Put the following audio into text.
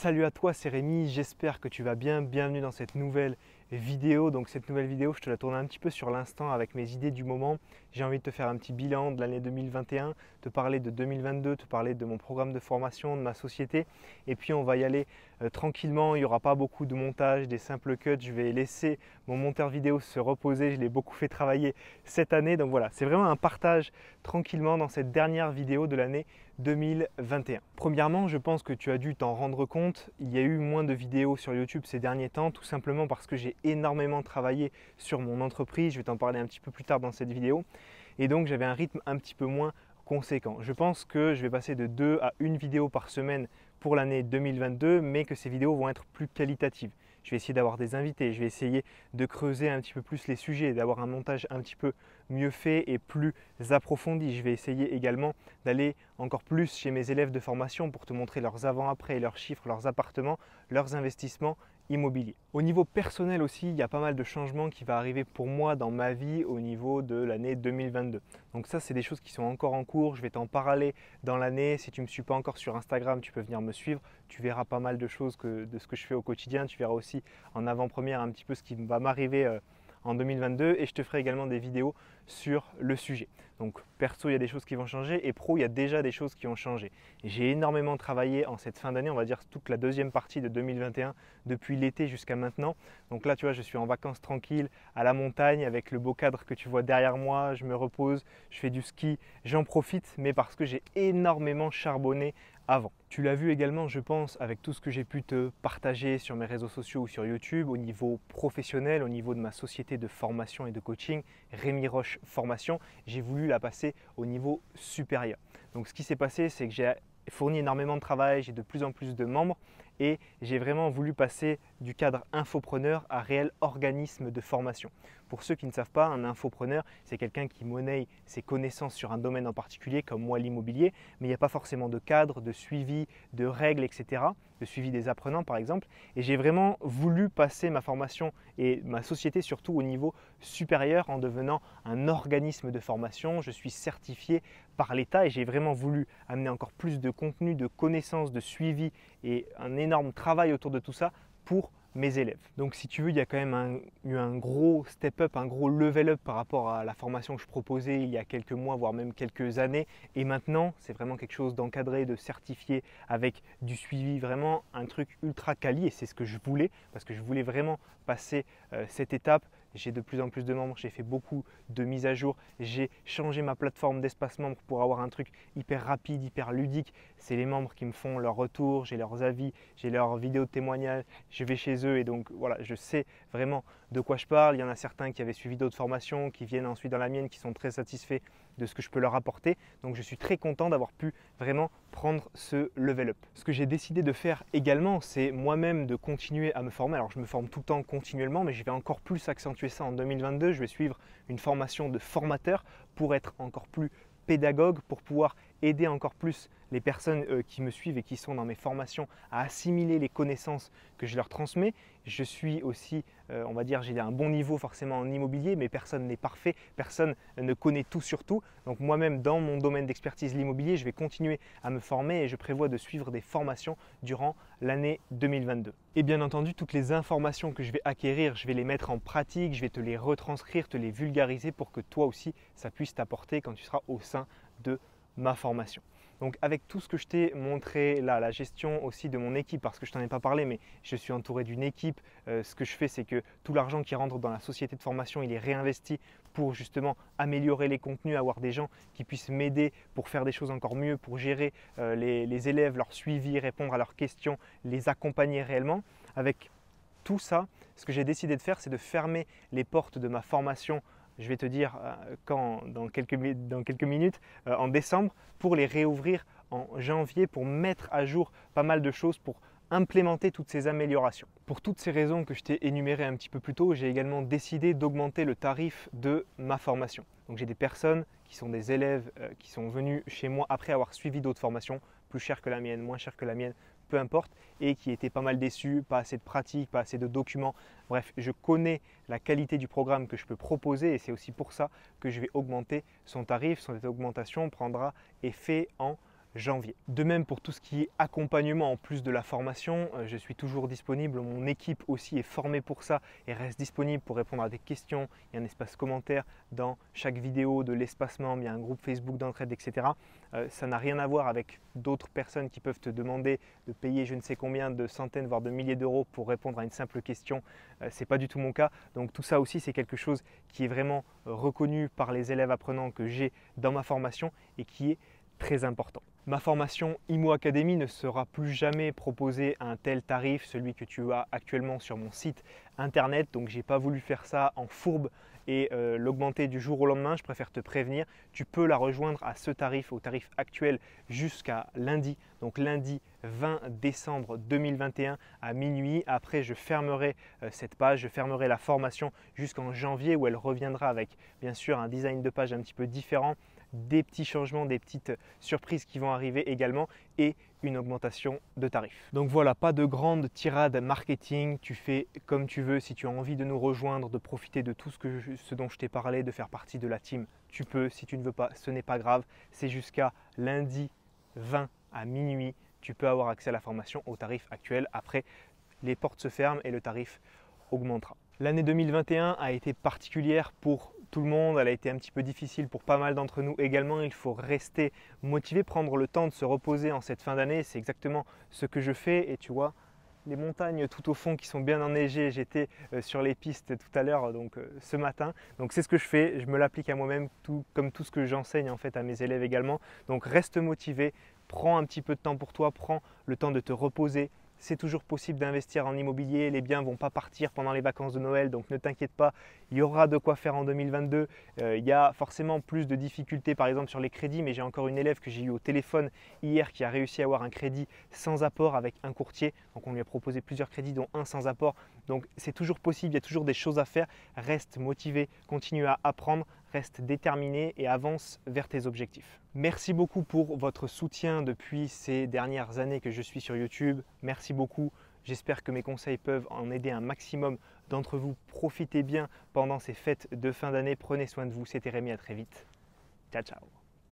Salut à toi, c'est Rémi, j'espère que tu vas bien. Bienvenue dans cette nouvelle vidéo. Donc cette nouvelle vidéo, je te la tourne un petit peu sur l'instant avec mes idées du moment. J'ai envie de te faire un petit bilan de l'année 2021, te parler de 2022, te parler de mon programme de formation, de ma société. Et puis on va y aller tranquillement, il n'y aura pas beaucoup de montage, des simples cuts. Je vais laisser mon monteur vidéo se reposer, je l'ai beaucoup fait travailler cette année. Donc voilà, c'est vraiment un partage tranquillement dans cette dernière vidéo de l'année 2021. Premièrement, je pense que tu as dû t'en rendre compte, il y a eu moins de vidéos sur YouTube ces derniers temps, tout simplement parce que j'ai énormément travaillé sur mon entreprise. Je vais t'en parler un petit peu plus tard dans cette vidéo. Et donc j'avais un rythme un petit peu moins conséquent. Je pense que je vais passer de 2 à 1 vidéo par semaine pour l'année 2022, mais que ces vidéos vont être plus qualitatives. Je vais essayer d'avoir des invités, je vais essayer de creuser un petit peu plus les sujets, d'avoir un montage un petit peu mieux fait et plus approfondi. Je vais essayer également d'aller encore plus chez mes élèves de formation pour te montrer leurs avant-après, leurs chiffres, leurs appartements, leurs investissements immobiliers. Au niveau personnel aussi, il y a pas mal de changements qui vont arriver pour moi dans ma vie au niveau de l'année 2022. Donc ça, c'est des choses qui sont encore en cours. Je vais t'en parler dans l'année. Si tu ne me suis pas encore sur Instagram, tu peux venir me suivre. Tu verras pas mal de choses de ce que je fais au quotidien. Tu verras aussi en avant-première un petit peu ce qui va m'arriver en 2022 et je te ferai également des vidéos sur le sujet. Donc perso, il y a des choses qui vont changer et pro, il y a déjà des choses qui ont changé. J'ai énormément travaillé en cette fin d'année, on va dire toute la deuxième partie de 2021, depuis l'été jusqu'à maintenant. Donc là, tu vois, je suis en vacances tranquille à la montagne avec le beau cadre que tu vois derrière moi. Je me repose, je fais du ski, j'en profite, mais parce que j'ai énormément charbonné avant. Tu l'as vu également, je pense, avec tout ce que j'ai pu te partager sur mes réseaux sociaux ou sur YouTube, au niveau professionnel, au niveau de ma société de formation et de coaching, Rémi Roche Formation, j'ai voulu la passer au niveau supérieur. Donc ce qui s'est passé, c'est que j'ai fourni énormément de travail, j'ai de plus en plus de membres et j'ai vraiment voulu passer du cadre infopreneur à réel organisme de formation. Pour ceux qui ne savent pas, un infopreneur, c'est quelqu'un qui monnaie ses connaissances sur un domaine en particulier, comme moi l'immobilier, mais il n'y a pas forcément de cadre, de suivi, de règles, etc., de suivi des apprenants par exemple. Et j'ai vraiment voulu passer ma formation et ma société surtout au niveau supérieur en devenant un organisme de formation. Je suis certifié par l'État et j'ai vraiment voulu amener encore plus de contenu, de connaissances, de suivi et un énorme travail autour de tout ça pour mes élèves. Donc si tu veux, il y a quand même eu un gros step-up, un gros level-up par rapport à la formation que je proposais il y a quelques mois, voire même quelques années. Et maintenant, c'est vraiment quelque chose d'encadré, de certifié, avec du suivi, vraiment un truc ultra quali. Et c'est ce que je voulais, parce que je voulais vraiment passer cette étape. J'ai de plus en plus de membres, j'ai fait beaucoup de mises à jour, j'ai changé ma plateforme d'espace membre pour avoir un truc hyper rapide, hyper ludique. C'est les membres qui me font leur retour, j'ai leurs avis, j'ai leurs vidéos de témoignages, je vais chez eux et donc voilà, je sais vraiment de quoi je parle. Il y en a certains qui avaient suivi d'autres formations, qui viennent ensuite dans la mienne, qui sont très satisfaits de ce que je peux leur apporter. Donc je suis très content d'avoir pu vraiment prendre ce level up. Ce que j'ai décidé de faire également, c'est moi-même de continuer à me former. Alors je me forme tout le temps continuellement, mais je vais encore plus accentuer ça en 2022. Je vais suivre une formation de formateur pour être encore plus pédagogue, pour pouvoir aider encore plus les personnes qui me suivent et qui sont dans mes formations à assimiler les connaissances que je leur transmets. Je suis aussi, on va dire, j'ai un bon niveau forcément en immobilier, mais personne n'est parfait, personne ne connaît tout sur tout. Donc moi-même, dans mon domaine d'expertise, l'immobilier, je vais continuer à me former et je prévois de suivre des formations durant l'année 2022. Et bien entendu, toutes les informations que je vais acquérir, je vais les mettre en pratique, je vais te les retranscrire, te les vulgariser pour que toi aussi, ça puisse t'apporter quand tu seras au sein de ma formation. Donc avec tout ce que je t'ai montré là, la gestion aussi de mon équipe, parce que je t'en ai pas parlé, mais je suis entouré d'une équipe. Ce que je fais, c'est que tout l'argent qui rentre dans la société de formation, il est réinvesti pour justement améliorer les contenus, avoir des gens qui puissent m'aider pour faire des choses encore mieux, pour gérer les élèves, leur suivi, répondre à leurs questions, les accompagner réellement. Avec tout ça, ce que j'ai décidé de faire, c'est de fermer les portes de ma formation. Je vais te dire dans quelques minutes, en décembre, pour les réouvrir en janvier, pour mettre à jour pas mal de choses, pour implémenter toutes ces améliorations. Pour toutes ces raisons que je t'ai énumérées un petit peu plus tôt, j'ai également décidé d'augmenter le tarif de ma formation. Donc j'ai des personnes qui sont des élèves qui sont venus chez moi après avoir suivi d'autres formations, plus chères que la mienne, moins chères que la mienne, peu importe, et qui étaient pas mal déçus, pas assez de pratique, pas assez de documents. Bref, je connais la qualité du programme que je peux proposer et c'est aussi pour ça que je vais augmenter son tarif. Cette augmentation prendra effet en janvier. De même pour tout ce qui est accompagnement en plus de la formation, je suis toujours disponible. Mon équipe aussi est formée pour ça et reste disponible pour répondre à des questions. Il y a un espace commentaire dans chaque vidéo, de l'espace membre, il y a un groupe Facebook d'entraide, etc. Ça n'a rien à voir avec d'autres personnes qui peuvent te demander de payer je ne sais combien de centaines voire de milliers d'euros pour répondre à une simple question. Ce n'est pas du tout mon cas. Donc tout ça aussi c'est quelque chose qui est vraiment reconnu par les élèves apprenants que j'ai dans ma formation et qui est très important. Ma formation IMO Academy ne sera plus jamais proposée à un tel tarif, celui que tu as actuellement sur mon site internet. Donc je n'ai pas voulu faire ça en fourbe et l'augmenter du jour au lendemain. Je préfère te prévenir. Tu peux la rejoindre à ce tarif, au tarif actuel jusqu'à lundi. Donc lundi 20 décembre 2021 à minuit. Après, je fermerai cette page, je fermerai la formation jusqu'en janvier où elle reviendra avec bien sûr un design de page un petit peu différent, des petits changements, des petites surprises qui vont arriver également et une augmentation de tarifs. Donc voilà, pas de grande tirade marketing, tu fais comme tu veux. Si tu as envie de nous rejoindre, de profiter de tout ce dont je t'ai parlé, de faire partie de la team, tu peux. Si tu ne veux pas, ce n'est pas grave. C'est jusqu'à lundi 20 à minuit. Tu peux avoir accès à la formation au tarif actuel. Après, les portes se ferment et le tarif augmentera. L'année 2021 a été particulière pour tout le monde, elle a été un petit peu difficile pour pas mal d'entre nous également. Il faut rester motivé, prendre le temps de se reposer en cette fin d'année. C'est exactement ce que je fais et tu vois les montagnes tout au fond qui sont bien enneigées. J'étais sur les pistes tout à l'heure, donc ce matin. Donc c'est ce que je fais, je me l'applique à moi-même, comme tout ce que j'enseigne en fait à mes élèves également. Donc reste motivé, prends un petit peu de temps pour toi, prends le temps de te reposer. C'est toujours possible d'investir en immobilier, les biens ne vont pas partir pendant les vacances de Noël, donc ne t'inquiète pas, il y aura de quoi faire en 2022. Il y a forcément plus de difficultés par exemple sur les crédits, mais j'ai encore une élève que j'ai eue au téléphone hier qui a réussi à avoir un crédit sans apport avec un courtier. Donc on lui a proposé plusieurs crédits dont un sans apport. Donc c'est toujours possible, il y a toujours des choses à faire. Reste motivé, continue à apprendre, reste déterminé et avance vers tes objectifs. Merci beaucoup pour votre soutien depuis ces dernières années que je suis sur YouTube. Merci beaucoup. J'espère que mes conseils peuvent en aider un maximum d'entre vous. Profitez bien pendant ces fêtes de fin d'année. Prenez soin de vous. C'était Rémi, à très vite. Ciao, ciao.